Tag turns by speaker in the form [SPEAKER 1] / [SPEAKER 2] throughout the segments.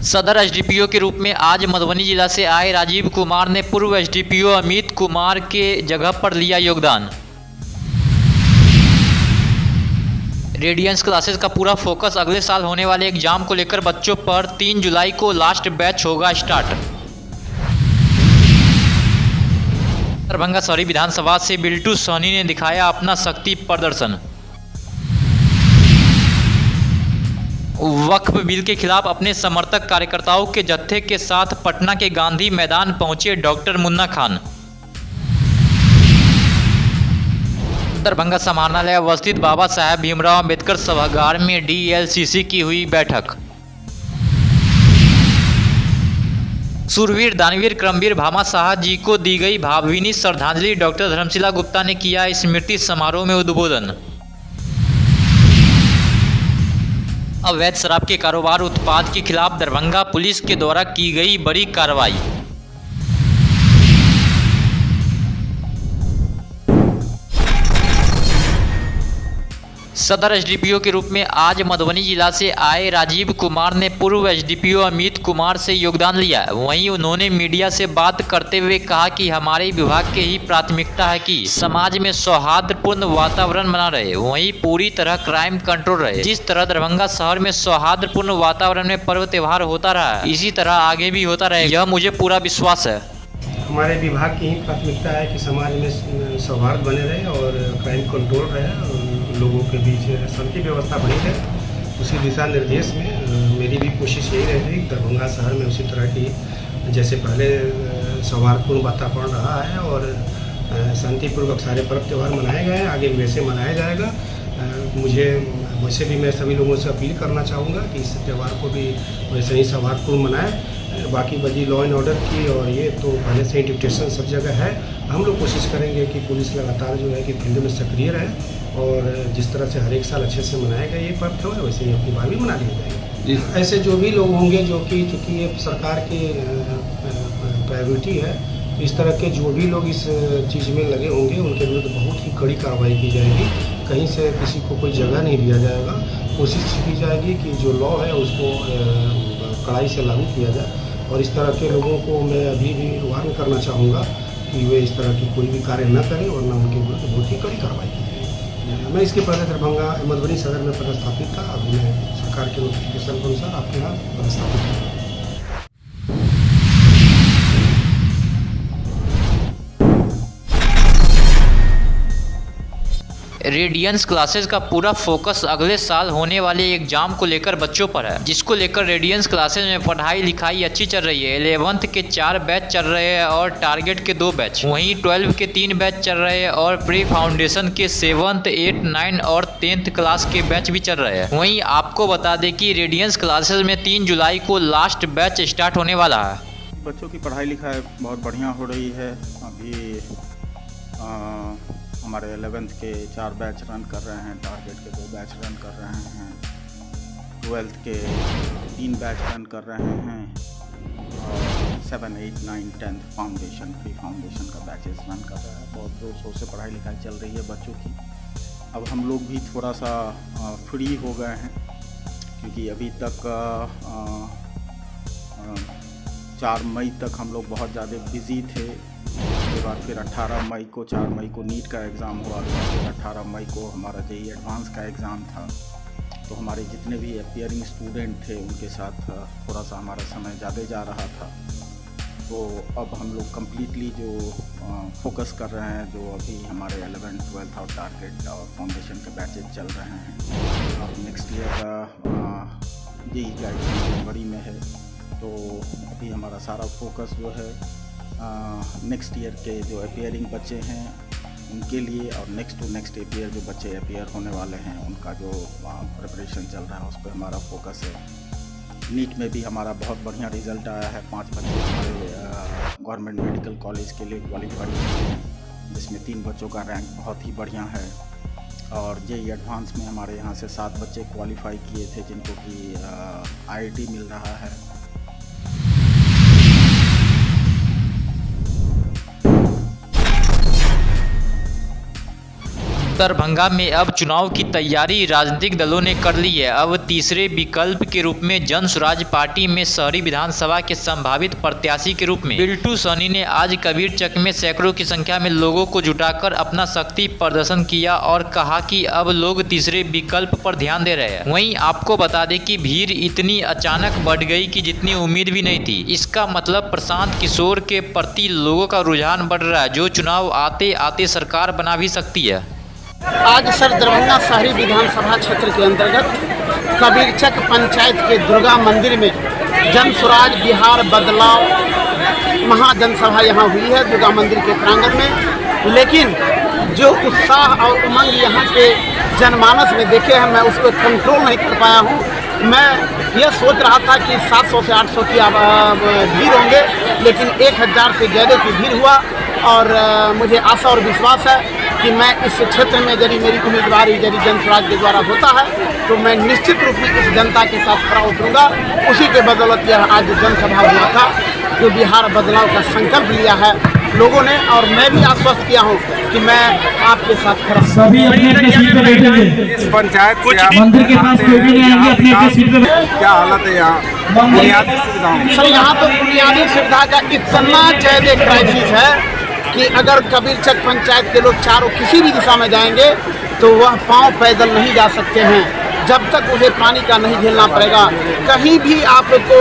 [SPEAKER 1] सदर एसडीपीओ के रूप में आज मधुबनी जिला से आए राजीव कुमार ने पूर्व एसडीपीओ अमित कुमार के जगह पर लिया योगदान। रेडियंस क्लासेस का पूरा फोकस अगले साल होने वाले एग्जाम को लेकर बच्चों पर 3 जुलाई को लास्ट बैच होगा स्टार्ट। दरभंगा शहरी विधानसभा से बिल्टू सोनी ने दिखाया अपना शक्ति प्रदर्शन। वक्फ बिल के खिलाफ अपने समर्थक कार्यकर्ताओं के जत्थे के साथ पटना के गांधी मैदान पहुंचे डॉक्टर मुन्ना खान। दरभंगा समाहरणालय अवस्थित बाबा साहेब भीमराव अम्बेडकर सभागार में डीएलसीसी की हुई बैठक। सूरवीर दानवीर क्रमवीर भामा शाह जी को दी गई भावभीनी श्रद्धांजलि। डॉक्टर धर्मशिला गुप्ता ने किया स्मृति समारोह में उद्बोधन। अवैध शराब के कारोबार उत्पाद के खिलाफ दरभंगा पुलिस के द्वारा की गई बड़ी कार्रवाई। सदर एसडीपीओ के रूप में आज मधुबनी जिला से आए राजीव कुमार ने पूर्व एसडीपीओ अमित कुमार से योगदान लिया। वहीं उन्होंने मीडिया से बात करते हुए कहा कि हमारे विभाग की ही प्राथमिकता है कि समाज में सौहार्दपूर्ण वातावरण बना रहे, वहीं पूरी तरह क्राइम कंट्रोल रहे। जिस तरह दरभंगा शहर में सौहार्दपूर्ण वातावरण में पर्व त्योहार होता रहा, इसी तरह आगे भी होता रहे, यह मुझे पूरा विश्वास है।
[SPEAKER 2] हमारे विभाग की ही प्राथमिकता है कि समाज में सौहार्द बने रहे और क्राइम कंट्रोल रहे और लोगों के बीच शांति व्यवस्था बनी रहे। उसी दिशा निर्देश में मेरी भी कोशिश यही रहती है कि दरभंगा शहर में उसी तरह की जैसे पहले सौहार्दपूर्ण वातावरण रहा है और शांतिपूर्वक सारे पर्व त्यौहार मनाए गए हैं, आगे भी वैसे मनाया जाएगा। वैसे भी मैं सभी लोगों से अपील करना चाहूँगा कि इस त्यौहार को भी वैसे ही सौहार्दपूर्ण मनाएं। बाकी बजी लॉ एंड ऑर्डर की और ये तो पहले से ही डिप्टेशन सब जगह है। हम लोग कोशिश करेंगे कि पुलिस लगातार जो है कि फील्ड में सक्रिय रहे और जिस तरह से हर एक साल अच्छे से मनाएगा ये पर्व त्यौहार, वैसे ही अपनी बार भी मना लिया जाएगा। ऐसे जो भी लोग होंगे जो कि चूँकि ये सरकार की प्रायोरिटी है, तो इस तरह के जो भी लोग इस चीज़ में लगे होंगे उनके विरुद्ध बहुत ही कड़ी कार्रवाई की जाएगी। कहीं से किसी को कोई जगह नहीं दिया जाएगा। कोशिश की जाएगी कि जो लॉ है उसको कड़ाई से लागू किया जाए और इस तरह के लोगों को मैं अभी भी वार्न करना चाहूँगा कि वे इस तरह की कोई भी कार्य न करें और न उनके विरुद्ध बहुत ही कड़ी कार्रवाई की जाए। मैं इसके पहले दरभंगा मधुबनी शहर में पदस्थापित था, अभी मैं सरकार के नोटिफिकेशन के अनुसार आपके यहाँ पदस्थापित हूँ।
[SPEAKER 1] रेडियंस क्लासेस का पूरा फोकस अगले साल होने वाले एग्जाम को लेकर बच्चों पर है, जिसको लेकर रेडियंस क्लासेस में पढ़ाई लिखाई अच्छी चल रही है। 11th के 4 बैच चल रहे हैं और टारगेट के 2 बैच, वहीं 12 के 3 बैच चल रहे हैं और प्री फाउंडेशन के 7th, 8th, 9th और 10th क्लास के बैच भी चल रहे हैं। वहीं आपको बता दें कि रेडियंस क्लासेस में 3 जुलाई को लास्ट बैच स्टार्ट होने वाला है।
[SPEAKER 3] बच्चों की पढ़ाई लिखाई बहुत बढ़िया हो रही है। अभी हमारे 11th के 4 बैच रन कर रहे हैं, टारगेट के 2 बैच रन कर रहे हैं, 12th के 3 बैच रन कर रहे हैं और 7, 8, 9, 10th फाउंडेशन, प्री फाउंडेशन का बैचेस रन कर रहे हैं। बहुत जोर शोर से पढ़ाई लिखाई चल रही है बच्चों की। अब हम लोग भी थोड़ा सा फ्री हो गए हैं क्योंकि अभी तक 4 मई तक हम लोग बहुत ज़्यादा बिज़ी थे। उसके बाद फिर 4 मई को नीट का एग्ज़ाम हुआ था, फिर 18 मई को हमारा जेईई एडवांस का एग्ज़ाम था। तो हमारे जितने भी अपीयरिंग स्टूडेंट थे उनके साथ थोड़ा सा हमारा समय ज़्यादा जा रहा था। तो अब हम लोग कम्प्लीटली जो फोकस कर रहे हैं, जो अभी हमारे 11th, 12th और टारगेट और फाउंडेशन के बैचेज चल रहे हैं। अब नेक्स्ट ईयर का जेईई का एग्ज़ाम जनवरी में है, तो अभी हमारा सारा फोकस जो है नेक्स्ट ईयर के जो अपीयरिंग बच्चे हैं उनके लिए और नेक्स्ट टू नेक्स्ट ईयर जो बच्चे अपीयर होने वाले हैं उनका जो प्रिपरेशन चल रहा है उस पर हमारा फोकस है। नीट में भी हमारा बहुत बढ़िया रिज़ल्ट आया है। 5 बच्चे हमारे गवर्नमेंट मेडिकल कॉलेज के लिए क्वालिफाई हुए हैं, जिसमें 3 बच्चों का रैंक बहुत ही बढ़िया है। और जेईई एडवांस में हमारे यहाँ से 7 बच्चे क्वालिफाई किए थे जिनको कि IIT मिल रहा है।
[SPEAKER 1] दरभंगा में अब चुनाव की तैयारी राजनीतिक दलों ने कर ली है। अब तीसरे विकल्प के रूप में जन स्वराज पार्टी में शहरी विधानसभा के संभावित प्रत्याशी के रूप में बिल्टू सहनी ने आज कबीरचक में सैकड़ों की संख्या में लोगों को जुटाकर अपना शक्ति प्रदर्शन किया और कहा कि अब लोग तीसरे विकल्प पर ध्यान दे रहे हैं। वहीं आपको बता दें कि भीड़ इतनी अचानक बढ़ गई कि जितनी उम्मीद भी नहीं थी। इसका मतलब प्रशांत किशोर के प्रति लोगों का रुझान बढ़ रहा है, जो चुनाव आते आते सरकार बना भी सकती है।
[SPEAKER 4] आज सर दरभंगा शहरी विधानसभा क्षेत्र के अंतर्गत कबीरचक पंचायत के दुर्गा मंदिर में जन स्वराज बिहार बदलाव महाजनसभा यहाँ हुई है दुर्गा मंदिर के प्रांगण में। लेकिन जो उत्साह और उमंग यहाँ के जनमानस में देखे हैं, मैं उसको कंट्रोल नहीं कर पाया हूँ। मैं यह सोच रहा था कि 700 से 800 की भीड़ होंगे, लेकिन 1000 से ज़्यादा की भीड़ हुआ। और मुझे आशा और विश्वास है कि मैं इस क्षेत्र में यदि मेरी उम्मीदवारी यदि जन स्वराज के द्वारा होता है तो मैं निश्चित रूप में इस जनता के साथ खड़ा उतरूँगा। उसी के बदौलत यह आज जनसभा हुआ था, जो बिहार बदलाव का संकल्प लिया है लोगों ने, और मैं भी आश्वस्त किया हूँ कि मैं आपके साथ खड़ा हूँ।
[SPEAKER 5] सभी अपने सीट पे बैठेंगे।
[SPEAKER 6] इस पंचायत
[SPEAKER 5] मंदिर के पास कोई भी नहीं आएंगे, अपने सीट पे।
[SPEAKER 6] क्या हालत है यहाँ बुनियादी सुविधाओं?
[SPEAKER 4] सर यहाँ तो बुनियादी सुविधा का इतना ज़्यादा क्राइसिस है कि अगर कबीरचक पंचायत के लोग चारों किसी भी दिशा में जाएंगे तो वह पांव पैदल नहीं जा सकते हैं जब तक उन्हें पानी का नहीं झेलना पड़ेगा। कहीं भी आपको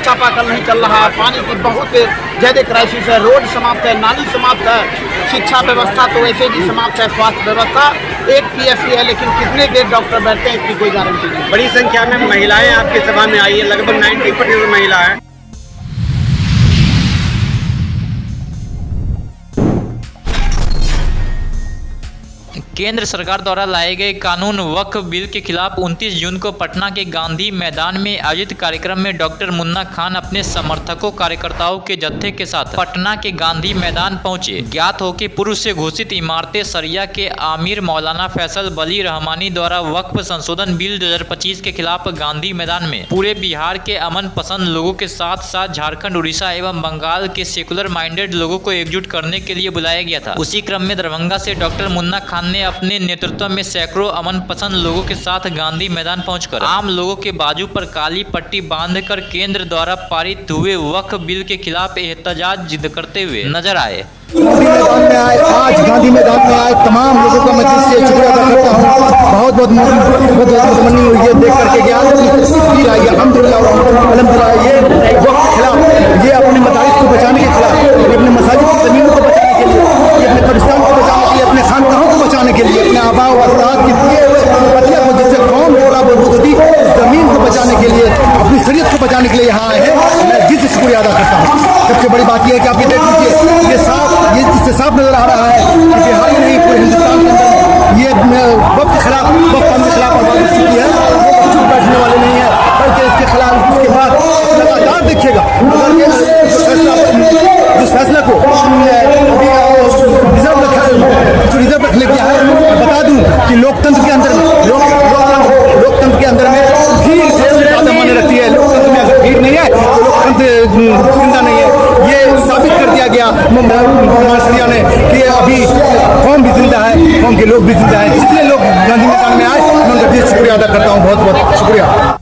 [SPEAKER 4] चापाकल नहीं चल रहा है, पानी की बहुत ज़्यादा क्राइसिस है। रोड समाप्त है, नाली समाप्त है, शिक्षा व्यवस्था तो वैसे भी समाप्त है, स्वास्थ्य व्यवस्था एक PSC है, लेकिन कितने देर डॉक्टर बैठते हैं इसकी कोई गारंटी नहीं।
[SPEAKER 6] बड़ी संख्या में महिलाएं आपकी सभा में आई है, लगभग 90% महिला है।
[SPEAKER 1] केंद्र सरकार द्वारा लाए गए कानून वक्फ बिल के खिलाफ 29 जून को पटना के गांधी मैदान में आयोजित कार्यक्रम में डॉक्टर मुन्ना खान अपने समर्थकों कार्यकर्ताओं के जत्थे के साथ पटना के गांधी मैदान पहुंचे। ज्ञात हो कि पूर्व से घोषित इमारत सरिया के आमिर मौलाना फैसल वली रहमानी द्वारा वक्फ संशोधन बिल 2025 के खिलाफ गांधी मैदान में पूरे बिहार के अमन पसंद लोगों के साथ साथ झारखंड, उड़ीसा एवं बंगाल के सेकुलर माइंडेड लोगों को एकजुट करने के लिए बुलाया गया था। उसी क्रम में दरभंगा से डॉक्टर मुन्ना खान ने अपने नेतृत्व में सैकड़ों अमन पसंद लोगों के साथ गांधी मैदान पहुंचकर आम लोगों के बाजू पर काली पट्टी बांधकर केंद्र द्वारा पारित हुए वक्फ बिल के खिलाफ एहतजाज जिद करते हुए नजर आए।
[SPEAKER 7] गांधी मैदान में आए, आज गांधी मैदान में आए तमाम लोगों का मैं दिल से शुक्रिया अदा करता हूँ। बहुत मुतमन्नी हुई है देख करके कि आज अल्हम्दुलिल्लाह ये वक्त के खिलाफ, ये अपने मदारिस को बचाने के खिलाफ, ये अपने मसाजिद की ज़मीनों को बचाने के लिए, ये अपने कब्रिस्तान को बचाने के लिए, अपने खानकाहों को बचाने के लिए, अपने आबा व अजदाद के दिए हुए पतिया को जिससे कौम थोड़ा बहुत थी ज़मीन को बचाने के लिए, अपनी शरीयत को बचाने के लिए यहाँ आए हैं। मैं दिल से शुक्रिया अदा करता हूँ। सबसे बड़ी बात यह है कि आप ये देख लीजिए, ये इससे साफ नजर आ रहा है कि बिहार ही नहीं पूरे हिंदुस्तान के अंदर ये वक्त के खिलाफ आवाज़ उठी है। वो चुप बैठने वाले नहीं है, बल्कि इसके खिलाफ इसके बाद लगातार देखिएगा जिस फैसले को रिजर्व रखने किया है। बता दूं कि लोकतंत्र के अंदर में भीड़ सबसे ज़्यादा मायने रखती है। लोकतंत्र में अगर भीड़ नहीं है तो लोकतंत्र जिंदा नहीं है। ये साबित कर दिया गया सरिया ने कि अभी कौम भी जिंदा है, कौम के लोग भी जिंदा है। जितने लोग गांधी मैदान में आए मैं उनका दिल से शुक्रिया अदा करता हूँ। बहुत बहुत शुक्रिया।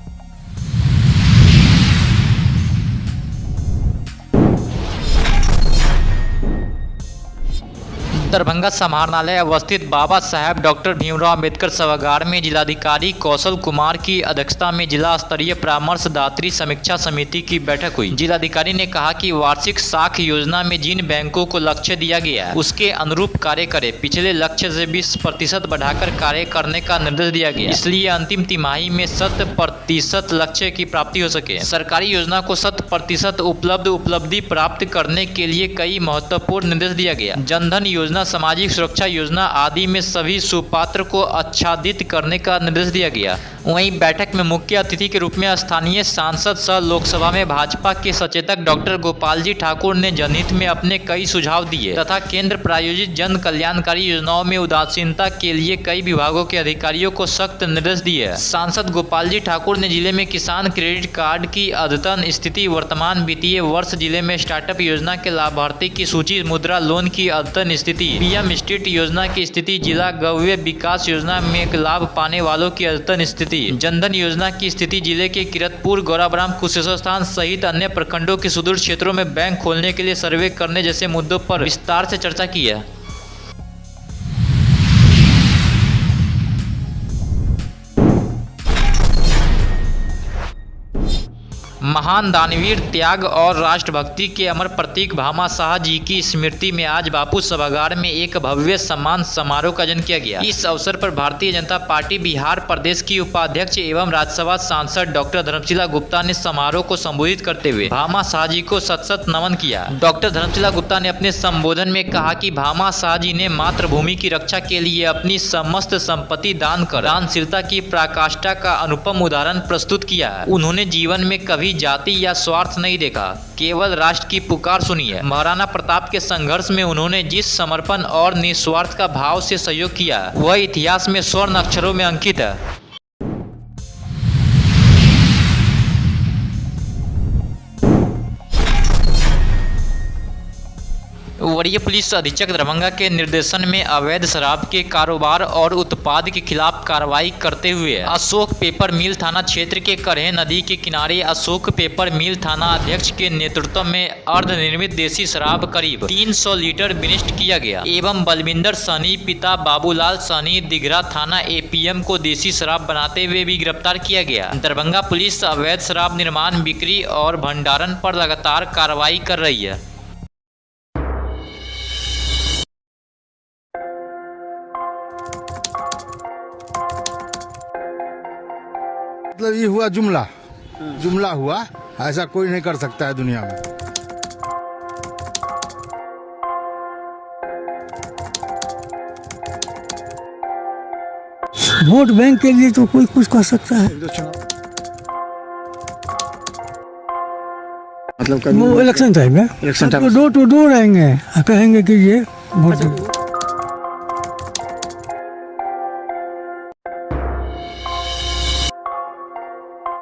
[SPEAKER 1] दरभंगा समाहरणालय अवस्थित बाबा साहेब डॉक्टर भीमराव अंबेडकर सभागार में जिलाधिकारी कौशल कुमार की अध्यक्षता में जिला स्तरीय परामर्शदात्री समीक्षा समिति की बैठक हुई। जिलाधिकारी ने कहा कि वार्षिक साख योजना में जिन बैंकों को लक्ष्य दिया गया है उसके अनुरूप कार्य करे। पिछले लक्ष्य से 20% बढ़ाकर कार्य करने का निर्देश दिया गया, इसलिए अंतिम तिमाही में 100% लक्ष्य की प्राप्ति हो सके। सरकारी योजना को 100% उपलब्धि प्राप्त करने के लिए कई महत्वपूर्ण निर्देश दिया गया। जनधन योजना, सामाजिक सुरक्षा योजना आदि में सभी सुपात्र को आच्छादित करने का निर्देश दिया गया। वहीं बैठक में मुख्य अतिथि के रूप में स्थानीय सांसद सह लोकसभा में भाजपा के सचेतक डॉक्टर गोपाल जी ठाकुर ने जनहित में अपने कई सुझाव दिए तथा केंद्र प्रायोजित जन कल्याणकारी योजनाओं में उदासीनता के लिए कई विभागों के अधिकारियों को सख्त निर्देश दिए। सांसद गोपाल जी ठाकुर ने जिले में किसान क्रेडिट कार्ड की अद्यतन स्थिति, वर्तमान वित्तीय वर्ष जिले में स्टार्टअप योजना के लाभार्थी की सूची, मुद्रा लोन की अद्यतन स्थिति, पीएम स्ट्रीट योजना की स्थिति, जिला गव्य विकास योजना में लाभ पाने वालों की अद्यतन स्थिति, जनधन योजना की स्थिति, जिले के किरतपुर, गौराब्राम, कुशेश्वर स्थान सहित अन्य प्रखंडों के सुदूर क्षेत्रों में बैंक खोलने के लिए सर्वे करने जैसे मुद्दों पर विस्तार से चर्चा की है। महान दानवीर, त्याग और राष्ट्रभक्ति के अमर प्रतीक भामा शाह जी की स्मृति में आज बापू सभागार में एक भव्य सम्मान समारोह का आयोजन किया गया। इस अवसर पर भारतीय जनता पार्टी बिहार प्रदेश की उपाध्यक्ष एवं राज्यसभा सांसद डॉक्टर धर्मशिला गुप्ता ने समारोह को संबोधित करते हुए भामा शाह जी को सत सत नमन किया। डॉक्टर धर्मशिला गुप्ता ने अपने संबोधन में कहा कि भामा शाह जी ने मातृभूमि की रक्षा के लिए अपनी समस्त संपत्ति दान कर दानशीलता की पराकाष्ठा का अनुपम उदाहरण प्रस्तुत किया। उन्होंने जीवन में कभी जाति या स्वार्थ नहीं देखा, केवल राष्ट्र की पुकार सुनी है। महाराणा प्रताप के संघर्ष में उन्होंने जिस समर्पण और निस्वार्थ का भाव से सहयोग किया वह इतिहास में स्वर्ण अक्षरों में अंकित है। वरीय पुलिस अधीक्षक दरभंगा के निर्देशन में अवैध शराब के कारोबार और उत्पाद के खिलाफ कार्रवाई करते हुए अशोक पेपर मिल थाना क्षेत्र के करहे नदी के किनारे अशोक पेपर मिल थाना अध्यक्ष के नेतृत्व में अर्धनिर्मित देसी शराब करीब 300 लीटर विनिष्ट किया गया एवं बलविंदर सहनी पिता बाबूलाल सहनी दिघरा थाना एपीएम को देसी शराब बनाते हुए भी गिरफ्तार किया गया। दरभंगा पुलिस अवैध शराब निर्माण, बिक्री और भंडारण पर लगातार कार्रवाई कर रही है।
[SPEAKER 8] मतलब ये हुआ जुमला हुआ, ऐसा कोई नहीं कर सकता है दुनिया में।
[SPEAKER 9] वोट बैंक के लिए तो कोई कुछ कर सकता है, मतलब वो इलेक्शन टाइम में डोर टू डोर आएंगे, कहेंगे कि ये वोट